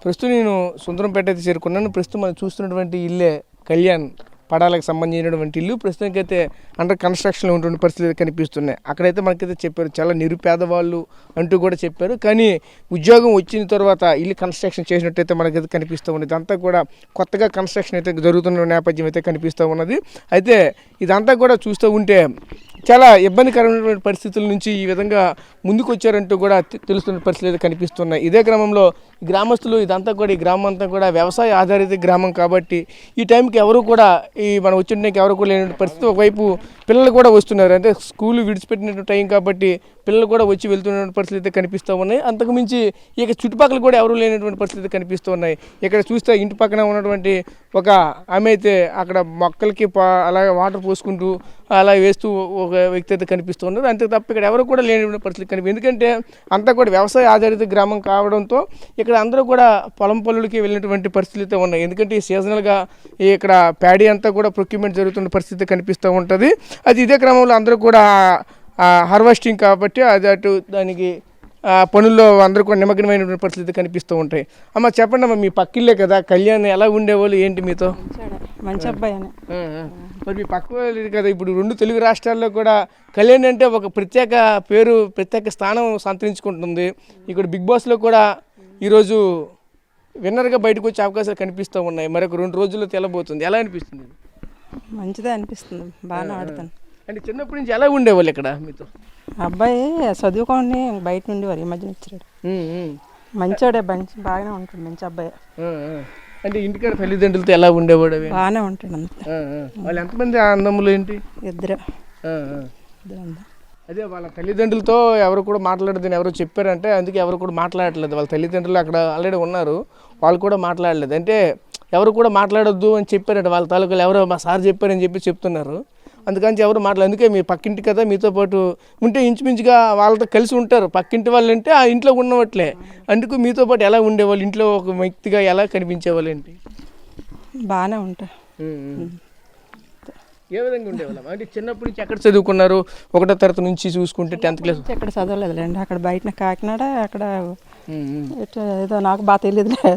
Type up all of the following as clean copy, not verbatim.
ప్రస్తుతం నేను సుందరంపేట అయితే చేరుకున్నాను. ప్రస్తుతం మనం చూస్తున్నటువంటి ఇల్లే కళ్యాణ్ పడాలకు సంబంధించినటువంటి ఇల్లు. ప్రస్తుతానికైతే అండర్ కన్స్ట్రక్షన్లో ఉన్నటువంటి పరిస్థితులు కనిపిస్తున్నాయి. అక్కడైతే మనకైతే చెప్పారు చాలా నిరుపేద వాళ్ళు అంటూ కూడా చెప్పారు. కానీ ఉద్యోగం వచ్చిన తర్వాత ఇల్లు కన్స్ట్రక్షన్ చేసినట్టయితే మనకైతే కనిపిస్తూ ఉన్నది. ఇదంతా కూడా కొత్తగా కన్స్ట్రక్షన్ అయితే జరుగుతున్న నేపథ్యం అయితే కనిపిస్తూ ఉన్నది. అయితే ఇదంతా కూడా చూస్తూ ఉంటే చాలా ఇబ్బందికరమైనటువంటి పరిస్థితుల నుంచి ఈ విధంగా ముందుకు వచ్చారంటూ కూడా తెలుస్తున్న పరిస్థితులు అయితే కనిపిస్తున్నాయి. ఇదే క్రమంలో గ్రామస్తులు ఇదంతా కూడా ఈ గ్రామం అంతా కూడా వ్యవసాయ ఆధారిత గ్రామం కాబట్టి ఈ టైంకి ఎవరు కూడా మనం వచ్చిన ఎవరు కూడా లేని పరిస్థితి. ఒకవైపు పిల్లలు కూడా వస్తున్నారు, అంటే స్కూల్ విడిచిపెట్టిన టైం కాబట్టి పిల్లలు కూడా వచ్చి వెళ్తున్న పరిస్థితి అయితే కనిపిస్తూ ఉన్నాయి. అంతకుమించి ఇక చుట్టుపక్కల కూడా ఎవరు లేనటువంటి పరిస్థితి కనిపిస్తూ ఉన్నాయి. ఇక్కడ చూస్తే ఇంటి పక్కన ఉన్నటువంటి ఒక ఆమె అయితే అక్కడ మొక్కలకి అలాగే వాటర్ పోసుకుంటూ అలా వేస్తూ ఒక వ్యక్తి అయితే కనిపిస్తూ ఉన్నారు. అంతే తప్ప ఇక్కడ ఎవరు కూడా లేనటువంటి పరిస్థితి కనిపి, ఎందుకంటే అంతా కూడా వ్యవసాయ ఆధారిత గ్రామం కావడంతో ఇక్కడ అందరూ కూడా పొలం పనులకి వెళ్ళినటువంటి పరిస్థితులు అయితే ఉన్నాయి. ఎందుకంటే ఈ సీజనల్గా ఇక్కడ ప్యాడీ అంతా కూడా ప్రొక్యూర్మెంట్ జరుగుతున్న పరిస్థితి కనిపిస్తూ ఉంటుంది. అది ఇదే క్రమంలో అందరూ కూడా హార్వెస్టింగ్ కాబట్టి అది అటు దానికి పనుల్లో అందరూ కూడా నిమగ్నమైనటువంటి పరిస్థితి కనిపిస్తూ ఉంటాయి. అమ్మ చెప్పండి అమ్మ, మీ పక్కిల్లే కదా కళ్యాణ్, ఎలా ఉండేవాళ్ళు ఏంటి మీతో? మంచి అబ్బాయి అని. మరి మీ పక్క వాళ్ళు కదా ఇప్పుడు 2 తెలుగు రాష్ట్రాల్లో కూడా కళ్యాణ్ అంటే ఒక ప్రత్యేక పేరు, ప్రత్యేక స్థానం సంతరించుకుంటుంది. ఇక్కడ బిగ్ బాస్లో కూడా ఈరోజు విన్నర్గా బయటకు వచ్చే అవకాశాలు కనిపిస్తూ ఉన్నాయి. మరొక 2 రోజుల్లో తెలబోతుంది. ఎలా అనిపిస్తుంది? మంచిదే అనిపిస్తుంది, బాగానే ఆడుతాను. అంటే చిన్నప్పటి నుంచి ఎలా ఉండేవాళ్ళు ఇక్కడ మీతో? అబ్బాయి చదువుకొని బయట నుండి వారు ఈ మధ్యన ఇచ్చాడు. మంచోడే, బాగానే ఉంటాడు, మంచి అబ్బాయి. అంటే ఇంటికాడ తల్లిదండ్రులతో ఎలా ఉండేవాడు? బాగానే ఉంటాడు అంత. వాళ్ళు ఎంతమంది అన్నములు ఏంటి? ఇద్దరు. అదే వాళ్ళ తల్లిదండ్రులతో ఎవరు కూడా మాట్లాడదని ఎవరో చెప్పారంటే అందుకే ఎవరు కూడా మాట్లాడట్లేదు. వాళ్ళ తల్లిదండ్రులు అక్కడ ఆల్రెడీ ఉన్నారు, వాళ్ళు కూడా మాట్లాడలేదు. అంటే ఎవరు కూడా మాట్లాడొద్దు అని చెప్పారంట వాళ్ళ తాలూకాలు, ఎవరో మా సార్ చెప్పారని చెప్తున్నారు. అందుకని ఎవరు మాట్లాడలేదు. అందుకే మీ పక్కింటి కదా మీతో పాటు ఉంటే ఇంచుమించుగా వాళ్ళతో కలిసి ఉంటారు. పక్కింటి వాళ్ళు అంటే ఆ ఇంట్లో ఉన్నవట్లే, అందుకు మీతో పాటు ఎలా ఉండేవాళ్ళు, ఇంట్లో ఒక వ్యక్తిగా ఎలా కనిపించేవాళ్ళు ఏంటి? బాగానే ఉంటాయి. ఏ విధంగా ఉండేవాళ్ళం? అంటే చిన్నప్పటి నుంచి ఎక్కడ చదువుకున్నారు? 1వ తరగతి నుంచి చూసుకుంటే 10th క్లాస్ ఎక్కడ చదవలేదులేండి, అక్కడ బయట కాకినాడ అక్కడ ఏదో నాకు బాగా తెలియదులే.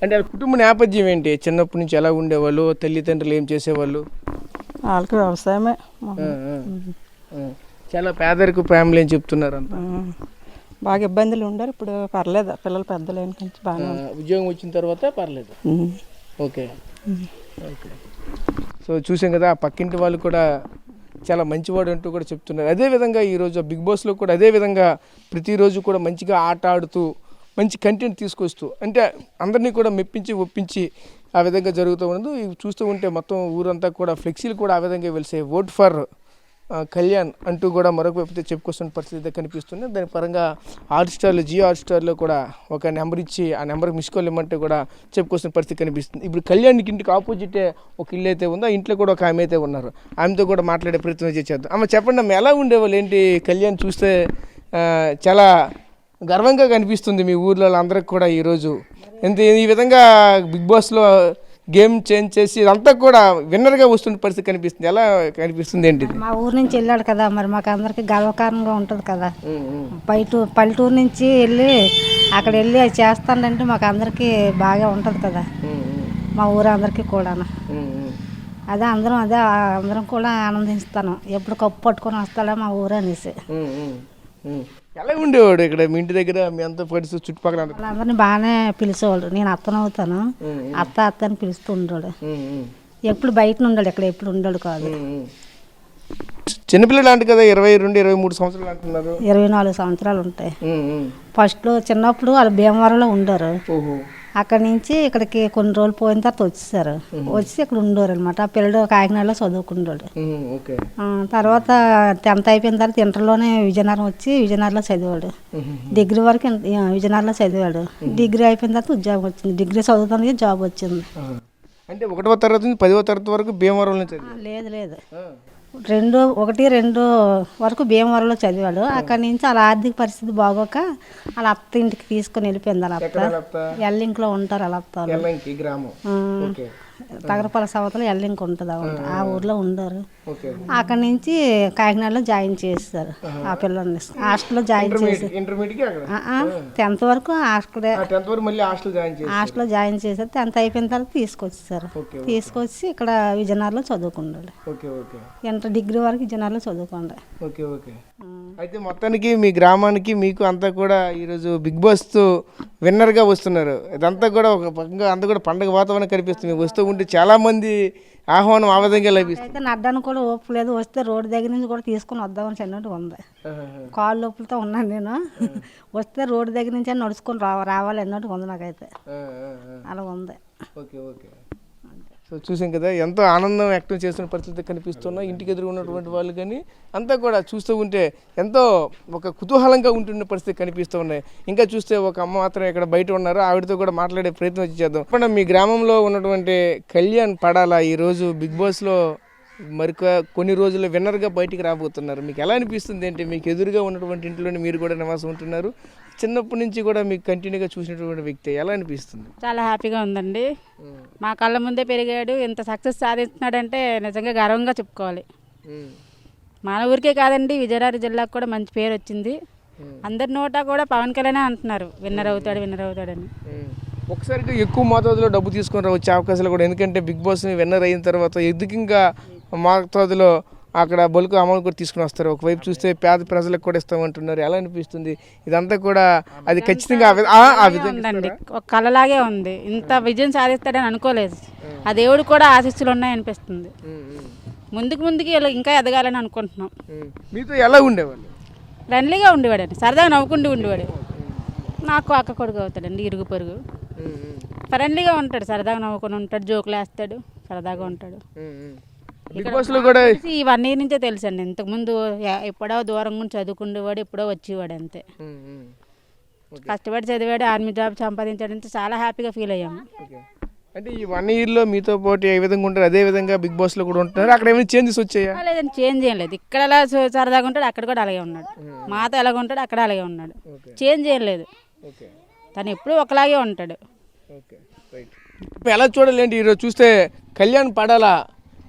అంటే కుటుంబ నేపథ్యం ఏంటి? చిన్నప్పటి నుంచి ఎలా ఉండేవాళ్ళు? తల్లిదండ్రులు ఏం చేసేవాళ్ళు? వాళ్ళకి వ్యవసాయమే. చాలా పేదరిక ఫ్యామిలీ అని చెప్తున్నారు అంతా. బాగా ఇబ్బందులు ఉండరు, ఇప్పుడు పర్లేదు, పిల్లలు పెద్దలేని కొంచెం బాగా. ఉద్యోగం వచ్చిన తర్వాత పర్లేదు. ఓకే. సో చూసాం కదా, ఆ పక్కింటి వాళ్ళు కూడా చాలా మంచివాడు అంటూ కూడా చెప్తున్నారు. అదేవిధంగా ఈరోజు బిగ్ బాస్లో కూడా అదేవిధంగా ప్రతిరోజు కూడా మంచిగా ఆట ఆడుతూ మంచి కంటెంట్ తీసుకొస్తూ అంటే అందరినీ కూడా మెప్పించి ఒప్పించి ఆ విధంగా జరుగుతూ ఉన్నది. చూస్తూ ఉంటే మొత్తం ఊరంతా కూడా ఫ్లెక్సీలు కూడా ఆ విధంగా వెలిసాయి. ఓట్ ఫర్ కళ్యాణ్ అంటూ కూడా మరొక వైపు చెప్పుకొస్తున్న పరిస్థితి కనిపిస్తుంది. దాని పరంగా హాట్స్టార్లో, జియో హాట్స్టార్లో కూడా ఒక నెంబర్ ఇచ్చి ఆ నెంబర్కి మిస్ కాల్ ఇమ్మంటే కూడా చెప్పుకొస్తున్న పరిస్థితి కనిపిస్తుంది. ఇప్పుడు కళ్యాణ్కి ఇంటికి ఆపోజిటే ఒక ఇల్లు అయితే ఉందో, ఆ ఇంట్లో కూడా ఒక ఆమె అయితే ఉన్నారు. ఆమెతో కూడా మాట్లాడే ప్రయత్నం చేద్దాం. అమ్మ చెప్పండి అమ్మ, ఎలా ఉండేవాళ్ళు ఏంటి? కళ్యాణ్ చూస్తే చాలా గర్వంగా కనిపిస్తుంది మీ ఊర్లో అందరికి కూడా ఈరోజు. ఈ విధంగా బిగ్ బాస్లో గేమ్ చేంజ్ చేసి ఇదంతా కూడా విన్నర్గా వస్తున్న పరిస్థితి కనిపిస్తుంది. ఎలా కనిపిస్తుంది ఏంటి? మా ఊరు నుంచి వెళ్ళాడు కదా, మరి మాకు అందరికి గర్వకారణంగా ఉంటుంది కదా. పల్లెటూరు నుంచి వెళ్ళి అక్కడ వెళ్ళి అది చేస్తానంటే మాకు అందరికీ బాగా ఉంటుంది కదా, మా ఊరు అందరికీ కూడా. అదే అందరం కూడా ఆనందిస్తాను, ఎప్పుడు కప్పు పట్టుకొని వస్తాడా మా ఊరు అనేసి. ఎలా ఉండేవాడు ఇక్కడ మీ ఇంటి దగ్గర? మీ అంతా పరిస్థితి చుట్టుపక్కల అందరినీ బాగానే పిలిచేవాళ్ళు. నేను అత్తనవుతాను, అత్త అని పిలుస్తూ ఉండేవాడు. ఎప్పుడు బయట ఉండాడు, ఇక్కడ ఎప్పుడు ఉండడు కాదు. చిన్నపిల్లలు అంటే కదా, 22-23 సంవత్సరాలు అంటున్నారు. 24 సంవత్సరాలు ఉంటాయి. ఫస్ట్లో చిన్నప్పుడు వాళ్ళు భీమవరంలో ఉండారు. అక్కడి నుంచి ఇక్కడికి కొన్ని రోజులు పోయిన తర్వాత వచ్చేసారు. వచ్చి ఇక్కడ ఉండేవారు అనమాట. ఆ పిల్లడు కాకినాడలో చదువుకున్నాడు. తర్వాత 10th అయిపోయిన తర్వాత ఇంటర్లోనే విజయనగరం వచ్చి విజయనగరంలో చదివాడు. డిగ్రీ వరకు విజయనగరంలో చదివాడు. డిగ్రీ అయిపోయిన తర్వాత ఉద్యోగం వచ్చింది. డిగ్రీ చదువుతానికి జాబ్ వచ్చింది. అంటే 1వ తరగతి నుంచి 10వ తరగతి వరకు భీమవరంలో లేదు 1-2 వరకు భీమవరంలో చదివాడు. అక్కడి నుంచి అలా ఆర్థిక పరిస్థితి బాగోక అలా అత్త ఇంటికి తీసుకుని వెళ్ళిపోయింది. అలా అత్త ఎల్లింక్లో ఉంటారు. అలా అత్త తగరపల్లి సవతలో ఎల్లింక్ ఉంటుంది ఆ ఊర్లో ఉండరు. ఓకే. అక్కడి నుంచి కాకినాడలో జాయిన్ చేస్తారు ఆ పిల్లల్ని. హాస్టల్లో జాయిన్ చేసి ఇంటర్మీడియట్కి అక్కడ 10th వరకు హాస్టలే. 10th వరకు మళ్ళీ హాస్టల్ జాయిన్ చేసి హాస్టల్లో జాయిన్ చేశారు. 10th అయిపోయిన తర్వాత తీసుకొచ్చారు. తీసుకొచ్చి ఇక్కడ విజయనగరంలో చదువుకుండాలి. ఓకే. ఓకే. ఇంటర్ డిగ్రీ వరకు విజయనగరంలో చదువుకోండి. ఓకే. ఓకే. అయితే మొత్తానికి మీ గ్రామానికి మీకు అంతా కూడా ఈరోజు బిగ్ బాస్ విన్నర్గా వస్తున్నారు. ఇదంతా కూడా ఒక పక్కగా అంతా కూడా పండగ వాతావరణం కనిపిస్తుంది. వస్తూ ఉంటే చాలామంది ఆహ్వానం ఆ విధంగా లభిస్తుంది. అయితే నడ్డానికి కూడా ఓపిక లేదు. వస్తే రోడ్డు దగ్గర నుంచి కూడా తీసుకొని వద్దామని చిన్నట్టు ఉంది. కాళ్ళు నొప్పులతో ఉన్నాను నేను. వస్తే రోడ్డు దగ్గర నుంచి నడుచుకొని రావాలి అన్నట్టు ఉంది నాకైతే. అలా ఉంది. ఓకే. ఓకే. సో చూసాం కదా, ఎంతో ఆనందం వ్యక్తం చేస్తున్న పరిస్థితి కనిపిస్తున్నా. ఇంటికి ఎదురు ఉన్నటువంటి వాళ్ళు కానీ అంతా కూడా చూస్తూ ఉంటే ఎంతో ఒక కుతూహలంగా ఉంటున్న పరిస్థితి కనిపిస్తూ ఉన్నాయి. ఇంకా చూస్తే ఒక అమ్మ మాత్రం ఇక్కడ బయట ఉన్నారు. ఆవిడతో కూడా మాట్లాడే ప్రయత్నం చేద్దాం. ఇప్పుడు మీ గ్రామంలో ఉన్నటువంటి కళ్యాణ్ పడాలా ఈరోజు బిగ్ బాస్లో కొన్ని రోజుల్లో విన్నర్గా బయటికి రాబోతున్నారు. మీకు ఎలా అనిపిస్తుంది? అంటే మీకు ఎదురుగా ఉన్నటువంటి ఇంట్లోనే మీరు కూడా నివాసం ఉంటున్నారు. చిన్నప్పటి నుంచి కూడా మీకు కంటిన్యూగా చూసినటువంటి వ్యక్తి ఎలా అనిపిస్తుంది? చాలా హ్యాపీగా ఉందండి. మా కళ్ళ ముందే పెరిగాడు. ఇంత సక్సెస్ సాధిస్తున్నాడంటే నిజంగా గర్వంగా చెప్పుకోవాలి. మన ఊరికే కాదండి, విజయనగరం జిల్లాకు కూడా మంచి పేరు వచ్చింది. అందరి నోట కూడా పవన్ కళ్యాణ్ అంటున్నారు విన్నర్ అవుతాడని. ఒకసారిగా ఎక్కువ మోతాదులో డబ్బు తీసుకొని వచ్చే అవకాశాలు కూడా, ఎందుకంటే బిగ్ బాస్ విన్నర్ అయిన తర్వాత ఎదుగుగా మోతాదులో అక్కడ బల్క్ అమౌంట్ కూడా తీసుకుని వస్తారు. ఒకవైపు చూస్తే పేద ప్రజలకు కూడా ఇస్తామంటున్నారు. ఎలా అనిపిస్తుంది ఇదంతా కూడా? అది ఖచ్చితంగా ఆ విధంగా ఉందండి, ఒక కళలాగే ఉంది. ఇంత విజయం సాధిస్తాడని అనుకోలేదు. ఆ దేవుడు కూడా ఆశీస్సులు ఉన్నాయనిపిస్తుంది. ముందుకు ఇంకా ఎదగాలని అనుకుంటున్నాం. మీతో ఎలా ఉండేవాళ్ళు? ఫ్రెండ్లీగా ఉండేవాడండి, సరదాగా నవ్వుకుంటూ ఉండేవాడు. నాకు అక్క కొడుకు అవుతాడండి, ఇరుగు పొరుగు. ఫ్రెండ్లీగా ఉంటాడు, సరదాగా నవ్వుకొని ఉంటాడు, జోకులు వేస్తాడు, సరదాగా ఉంటాడు. ఈ 1 year నుంచే తెలుసండి. ఇంతకుముందు ఎప్పుడో దూరం నుంచి చదువుకునేవాడు, ఎప్పుడో వచ్చేవాడు అంతే. కష్టపడి చదివాడు, ఆర్మీ జాబ్ సంపాదించాడంటే చాలా హ్యాపీగా ఫీల్ అయ్యాము. అంటే ఈ 1 yearలో మీతో పాటు ఏ విధంగా ఉంటారు అదే విధంగా బిగ్ బాస్లో కూడా ఉంటున్నారు. అక్కడ ఏమైనా చేంజెస్ వచ్చాయా? లేదండి, చేంజ్ ఏం లేదు. ఇక్కడ ఎలా సరదాగా ఉంటాడు అక్కడ కూడా అలాగే ఉన్నాడు. మాతో ఎలాగ ఉంటాడు అక్కడ అలాగే ఉన్నాడు. చేంజ్ ఏం లేదు. తను ఎప్పుడూ ఒకలాగే ఉంటాడు. ఎలా చూడాలంటే ఈరోజు చూస్తే కళ్యాణ్ పడాలా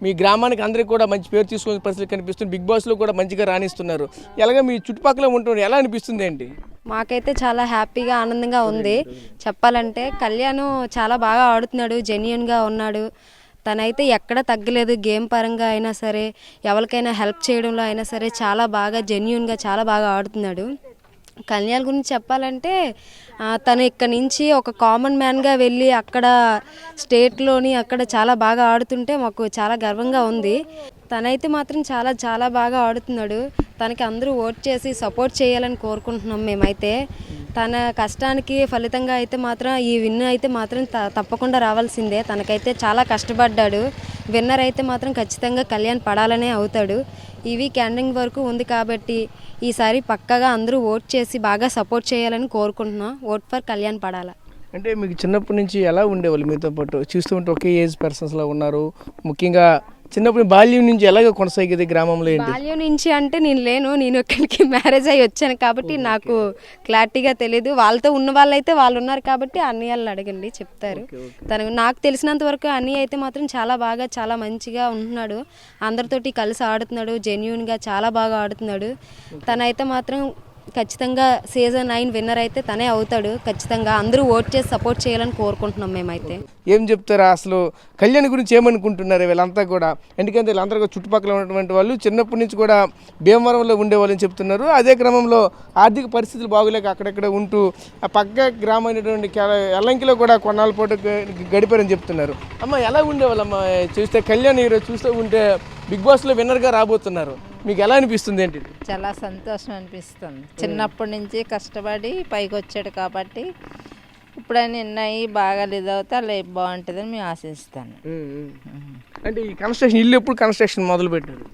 మీ గ్రామానికి అందరికీ కూడా మంచి పేరు తీసుకునే పరిస్థితి కనిపిస్తుంది. బిగ్ బాస్లో కూడా మంచిగా రాణిస్తున్నారు. ఎలాగ మీ చుట్టుపక్కల ఉంటున్నారు, ఎలా అనిపిస్తుంది ఏంటి? మాకైతే చాలా హ్యాపీగా ఆనందంగా ఉంది. చెప్పాలంటే కళ్యాణ్ చాలా బాగా ఆడుతున్నాడు, జెన్యూన్గా ఉన్నాడు. తనైతే ఎక్కడ తగ్గలేదు. గేమ్ పరంగా అయినా సరే, ఎవరికైనా హెల్ప్ చేయడంలో అయినా సరే చాలా బాగా జెన్యూన్గా చాలా బాగా ఆడుతున్నాడు. కళ్యాణ్ గురించి చెప్పాలంటే తను ఇక్కడ నుంచి ఒక కామన్ మ్యాన్గా వెళ్ళి అక్కడ స్టేట్లోని అక్కడ చాలా బాగా ఆడుతుంటే మాకు చాలా గర్వంగా ఉంది. తనైతే మాత్రం చాలా చాలా బాగా ఆడుతున్నాడు. తనకి అందరూ ఓట్ చేసి సపోర్ట్ చేయాలని కోరుకుంటున్నాం మేమైతే. తన కష్టానికి ఫలితంగా అయితే మాత్రం ఈ విన్ అయితే మాత్రం తప్పకుండా రావాల్సిందే. తనకైతే చాలా కష్టపడ్డాడు. విన్నర్ అయితే మాత్రం ఖచ్చితంగా కళ్యాణ్ పడాలనే అవుతాడు. ఈ వీక్ ఎండింగ్ వరకు ఉంది కాబట్టి ఈసారి పక్కగా అందరూ ఓట్ చేసి బాగా సపోర్ట్ చేయాలని కోరుకుంటున్నాం. ఓట్ ఫర్ కళ్యాణ్ పడాలా. అంటే మీకు చిన్నప్పటి నుంచి ఎలా ఉండేవాళ్ళు? మీతో పాటు చూస్తూ ఉంటే ఒకే ఏజ్ పర్సన్స్లో ఉన్నారు. ముఖ్యంగా చిన్నప్పుడు బాల్యం నుంచి ఎలాగ కొనసాగేది గ్రామంలో? ఏంటి బాల్యం నుంచి అంటే నేను ఇక్కడికి మ్యారేజ్ అయ్యి వచ్చాను కాబట్టి నాకు క్లారిటీగా తెలియదు. వాళ్ళతో ఉన్న వాళ్ళైతే వాళ్ళు ఉన్నారు కాబట్టి అన్నయ్యలను అడగండి, చెప్తారు. నాకు తెలిసినంత వరకు అన్నయ్య అయితే మాత్రం చాలా బాగా చాలా మంచిగా ఉంటున్నాడు. అందరితోటి కలిసి ఆడుతున్నాడు, జెన్యూన్గా చాలా బాగా ఆడుతున్నాడు. తనైతే మాత్రం ఖచ్చితంగా సీజన్ 9 విన్నర్ అయితే తనే అవుతాడు. ఖచ్చితంగా అందరూ ఓట్ చేసి సపోర్ట్ చేయాలని కోరుకుంటున్నాం మేమైతే. ఏం చెప్తారా అసలు కళ్యాణ్ గురించి ఏమనుకుంటున్నారు వీళ్ళంతా కూడా? ఎందుకంటే వీళ్ళందరూ కూడా చుట్టుపక్కల ఉన్నటువంటి వాళ్ళు చిన్నప్పటి నుంచి కూడా భీమవరంలో ఉండేవాళ్ళని చెప్తున్నారు. అదే క్రమంలో ఆర్థిక పరిస్థితులు బాగోలేక అక్కడక్కడ ఉంటూ ఆ పక్క గ్రామం అయినటువంటి ఎల్లంకిలో కూడా కొన్నాళ్ళ పాటు గడిపారని చెప్తున్నారు. అమ్మ ఎలా ఉండేవాళ్ళమ్మ చూస్తే కళ్యాణ్ ఈరోజు చూస్తూ ఉంటే బిగ్ బాస్లో విన్నర్గా రాబోతున్నారు. మీకు ఎలా అనిపిస్తుంది ఏంటి? చాలా సంతోషం అనిపిస్తుంది. చిన్నప్పటి నుంచి కష్టపడి పైకి వచ్చాడు కాబట్టి ఇప్పుడైనా ఉన్నాయి బాగా ఇదవుతా లైఫ్ బాగుంటుందని మేము ఆశిస్తాను. అంటే ఈ కన్స్ట్రక్షన్ ఇల్లు ఎప్పుడు కన్స్ట్రక్షన్ మొదలు పెట్టారు?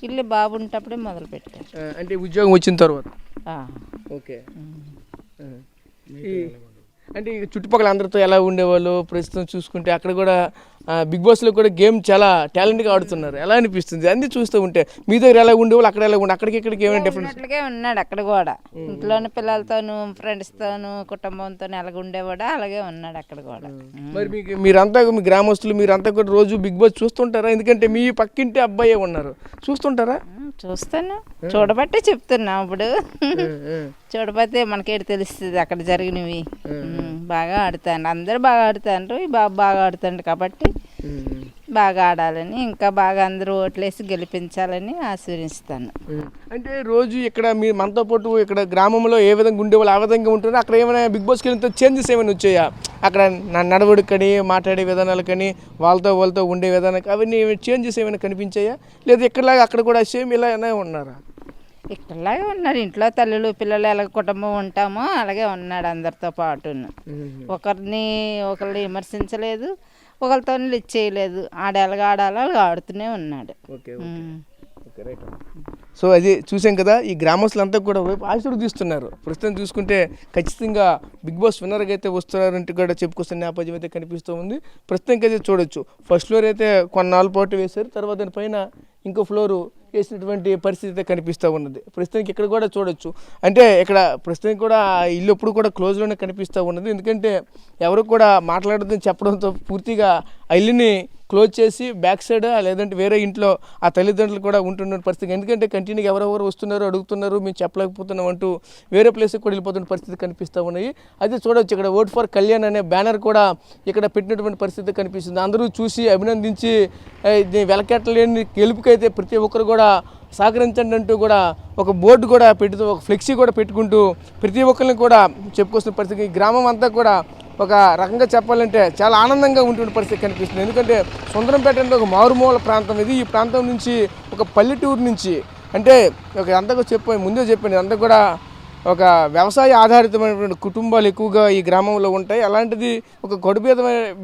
ఇల్లు బాగుంటప్పుడే మొదలు పెట్టారు. అంటే ఉద్యోగం వచ్చిన తర్వాత? ఓకే. అంటే ఈ చుట్టుపక్కల అందరితో ఎలా ఉండేవాళ్ళు ప్రస్తుతం చూసుకుంటే అక్కడ కూడా బిగ్ బాస్లో కూడా గేమ్ చాలా టాలెంట్గా ఆడుతున్నారు. ఎలా అనిపిస్తుంది అన్నీ చూస్తూ ఉంటే? మీ దగ్గర ఎలా ఉండేవాళ్ళు, అక్కడ ఎలా ఉండే, అక్కడికి ఇక్కడికి ఏమైనా డిఫరెన్స్? ఉన్నట్లుగే ఉన్నాడు అక్కడ కూడా. ఇంట్లోని పిల్లలతోనూ ఫ్రెండ్స్తోనూ కుటుంబంతో ఎలాగ ఉండేవాడు అలాగే ఉన్నాడు అక్కడ కూడా. మరి మీరంతా మీ గ్రామస్తులు మీరంతా కూడా రోజు బిగ్ బాస్ చూస్తుంటారా? ఎందుకంటే మీ పక్కింటి అబ్బాయే ఉన్నారు, చూస్తుంటారా? చూస్తాను, చూడబట్టే చెప్తున్నా. ఇప్పుడు చూడబట్టే మనకేటి తెలుస్తుంది అక్కడ జరిగినవి. బాగా ఆడుతాను, అందరూ బాగా ఆడుతాండ్రు, ఈ బాబు బాగా ఆడుతాండు కాబట్టి బాగా ఆడాలని, ఇంకా బాగా అందరూ ఓట్లేసి గెలిపించాలని ఆశీర్వదిస్తాను. అంటే రోజు ఇక్కడ మీరు మనతో పాటు ఇక్కడ గ్రామంలో ఏ విధంగా ఉండేవాళ్ళు ఆ విధంగా ఉంటున్నారు. అక్కడ ఏమైనా బిగ్ బాస్కి వెళ్ళిన చేంజెస్ ఏమైనా వచ్చాయా? అక్కడ నడవడికి కానీ మాట్లాడే విధానాలు కానీ వాళ్ళతో ఉండే విధానాలు అవన్నీ చేంజెస్ ఏమైనా కనిపించాయా? లేదా ఇక్కడలాగా అక్కడ కూడా సేమ్ ఇలానే ఉన్నారా? ఇక్కడలాగే ఉన్నాడు, ఇంట్లో తల్లులు పిల్లలు ఎలా కుటుంబం ఉంటామో అలాగే ఉన్నాడు అందరితో పాటు. ఒకరిని విమర్శించలేదు, ఒకరితో ఇచ్చేయలేదు. ఆడేలాగా ఆడాలి అలాగా ఆడుతూనే ఉన్నాడు. సో అది చూసాం కదా, ఈ గ్రామస్తులంతా కూడా ఆశీర్వదిస్తున్నారు. ప్రస్తుతం చూసుకుంటే ఖచ్చితంగా బిగ్ బాస్ విన్నర్గా అయితే వస్తున్నారంటే కూడా చెప్పుకొస్తున్న నేపథ్యం అయితే కనిపిస్తూ ఉంది. ప్రస్తుతానికి అయితే చూడొచ్చు, ఫస్ట్ ఫ్లోర్ అయితే కొన్నాళ్ళు పాటు వేశారు, తర్వాత దానిపైన ఇంకో ఫ్లోరు వేసినటువంటి పరిస్థితి అయితే కనిపిస్తూ ఉన్నది. ప్రస్తుతానికి ఇక్కడ కూడా చూడొచ్చు, అంటే ఇక్కడ ప్రస్తుతానికి కూడా ఇల్లు ఎప్పుడు కూడా క్లోజ్లోనే కనిపిస్తూ ఉన్నది. ఎందుకంటే ఎవరు కూడా మాట్లాడదని చెప్పడంతో పూర్తిగా ఆ ఇల్లుని క్లోజ్ చేసి బ్యాక్ సైడ్ లేదంటే వేరే ఇంట్లో ఆ తల్లిదండ్రులు కూడా ఉంటున్న పరిస్థితి. ఎందుకంటే కంటిన్యూగా ఎవరెవరు వస్తున్నారు అడుగుతున్నారు, మేము చెప్పలేకపోతున్నాం అంటూ వేరే ప్లేస్కి కూడా వెళ్ళిపోతున్న పరిస్థితి కనిపిస్తూ ఉన్నాయి. అయితే చూడవచ్చు, ఇక్కడ ఓట్ ఫర్ కళ్యాణ్ అనే బ్యానర్ కూడా ఇక్కడ పెట్టినటువంటి పరిస్థితి కనిపిస్తుంది. అందరూ చూసి అభినందించి వెలకెట్టలేని గెలుపుకైతే ప్రతి ఒక్కరు కూడా సహకరించండి అంటూ కూడా ఒక బోర్డు కూడా పెడుతూ ఒక ఫ్లెక్సీ కూడా పెట్టుకుంటూ ప్రతి ఒక్కరిని కూడా చెప్పుకొస్తున్న పరిస్థితి. ఈ గ్రామం అంతా కూడా ఒక రకంగా చెప్పాలంటే చాలా ఆనందంగా ఉంటున్న పరిస్థితి కనిపిస్తుంది. ఎందుకంటే సుందరంపేట అంటే ఒక మారుమూల ప్రాంతం ఇది. ఈ ప్రాంతం నుంచి ఒక పల్లెటూరు నుంచి అంటే ఒక అంతగా ముందే చెప్పాను, అంతా కూడా ఒక వ్యవసాయ ఆధారితమైనటువంటి కుటుంబాలు ఎక్కువగా ఈ గ్రామంలో ఉంటాయి. అలాంటిది ఒక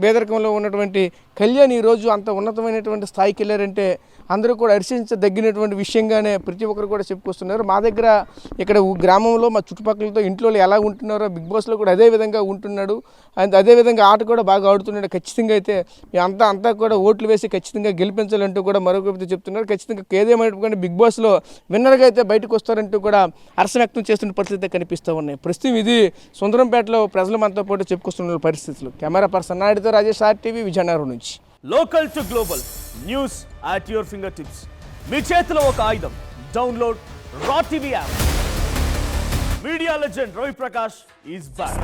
బేదరికంలో ఉన్నటువంటి కళ్యాణ్ ఈరోజు అంత ఉన్నతమైనటువంటి స్థాయికి వెళ్ళారంటే అందరూ కూడా హర్షించదగినటువంటి విషయంగానే ప్రతి ఒక్కరు కూడా చెప్పుకొస్తున్నారు. మా దగ్గర ఇక్కడ గ్రామంలో మా చుట్టుపక్కలతో ఇంట్లో ఎలా ఉంటున్నారో బిగ్ బాస్లో కూడా అదే విధంగా ఉంటున్నాడు, అండ్ అదేవిధంగా ఆట కూడా బాగా ఆడుతున్నాడు. ఖచ్చితంగా అయితే అంతా కూడా ఓట్లు వేసి ఖచ్చితంగా గెలిపించాలంటూ కూడా మరొకటి చెప్తున్నారు. ఖచ్చితంగా ఏదేమైనటువంటి బిగ్ బాస్లో విన్నర్గా అయితే బయటకు వస్తారంటూ కూడా హర్షం వ్యక్తం చేస్తున్న పరిస్థితి కనిపిస్తూ ఉన్నాయి. ప్రస్తుతం ఇది సుందరంపేటలో ప్రజలు మనతో పాటు చెప్పుకొస్తున్న పరిస్థితులు. కెమెరా పర్సన్ నాయుడుతో రాజేష్, RTV, విజయనగరం నుంచి. Local to global news at your fingertips. మీ చేతిలో ఒక ఆయుధం. డౌన్లోడ్ రా TV app. Media legend Ravi Prakash is back.